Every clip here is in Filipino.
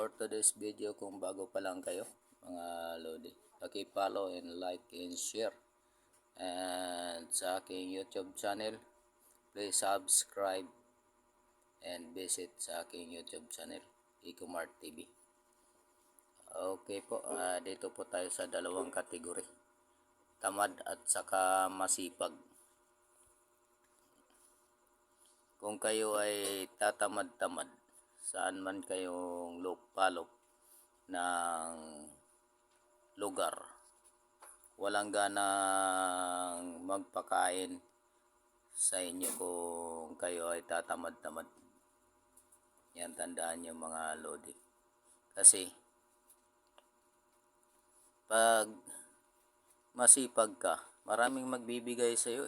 for today's video, kung bago pa lang kayo mga lodi, paki-follow and like and share. And sa aking YouTube channel, please subscribe and visit sa aking YouTube channel, Ecomart TV. Okay po, dito po tayo sa dalawang kategory, tamad at saka masipag. Kung kayo ay tatamad-tamad, saan man kayong lupalop ng lugar, walang ganang magpakain sa inyo kung kayo ay tatamad-tamad. Yan, tandaan nyo mga lodi. Kasi pag masipag ka, maraming magbibigay sa iyo.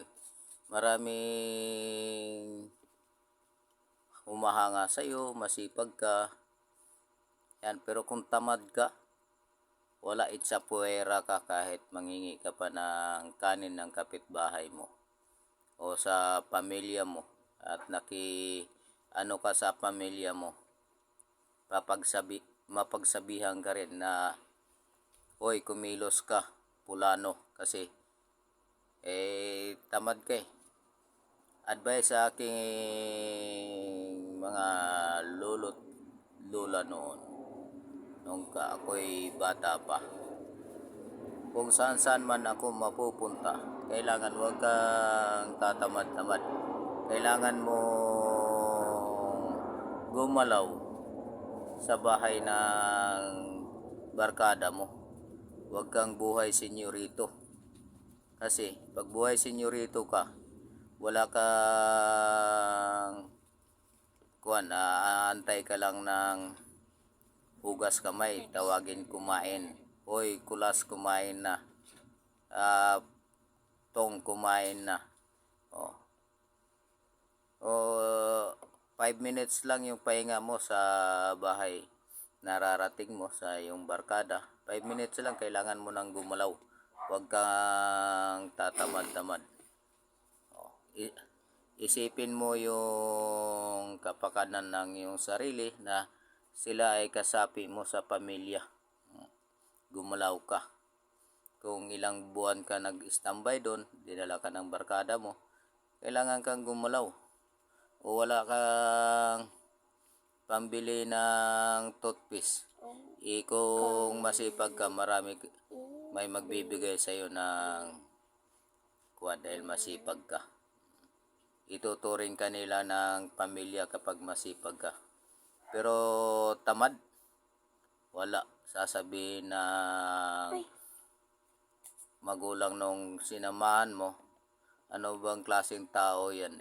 Maraming humahanga sa iyo, masipag ka. Yan, pero kung tamad ka, wala, itsapuera ka kahit mangingi ka pa ng kanin ng kapitbahay mo o sa pamilya mo, at ano ka sa pamilya mo, mapagsabihan ka rin na, hoy, kumilos ka, pulano, kasi tamad ka eh. Advice sa aking mga lolo't lola noon, nung ako'y bata pa, kung saan man ako mapupunta, kailangan wag kang tatamad-tamad. Kailangan mo gumalaw sa bahay ng barkada mo. Wag kang buhay senyorito. Kasi pag buhay senyorito ka, wala kang aantay ka lang ng hugas kamay, tawagin kumain. Hoy, kulas, kumain na. Tong, kumain na. O 5 minutes lang yung pahinga mo sa bahay, nararating mo sa iyong barkada. 5 minutes lang, kailangan mo nang gumalaw. Huwag kang tatamad-tamad. Isipin mo yung kapakanan ng iyong sarili, na sila ay kasapi mo sa pamilya. Gumalaw ka. Kung ilang buwan ka nag-standby doon, dinala ka ng barkada mo, kailangan kang gumalaw. O wala kang pambili ng toothpaste, kung masipag ka, may magbibigay sa iyo ng dahil masipag ka. Ituturing ka nila ng pamilya kapag masipag ka. Pero tamad, wala. Sasabihin ng magulang nung sinamahan mo, ano bang klaseng tao yan?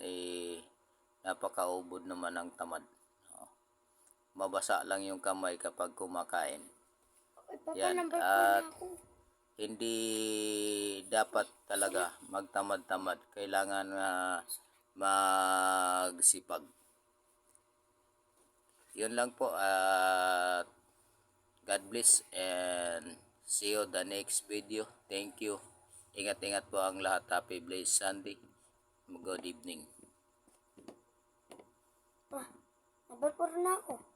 Napakaubod naman ng tamad. Mabasa lang yung kamay kapag kumakain. Yan, at hindi dapat talaga magtamad-tamad. Kailangan magsipag. Yun lang po, at God bless and see you the next video. Thank you. Ingat-ingat po ang lahat. Happy blessed Sunday. Good evening. Nabal po rin ako.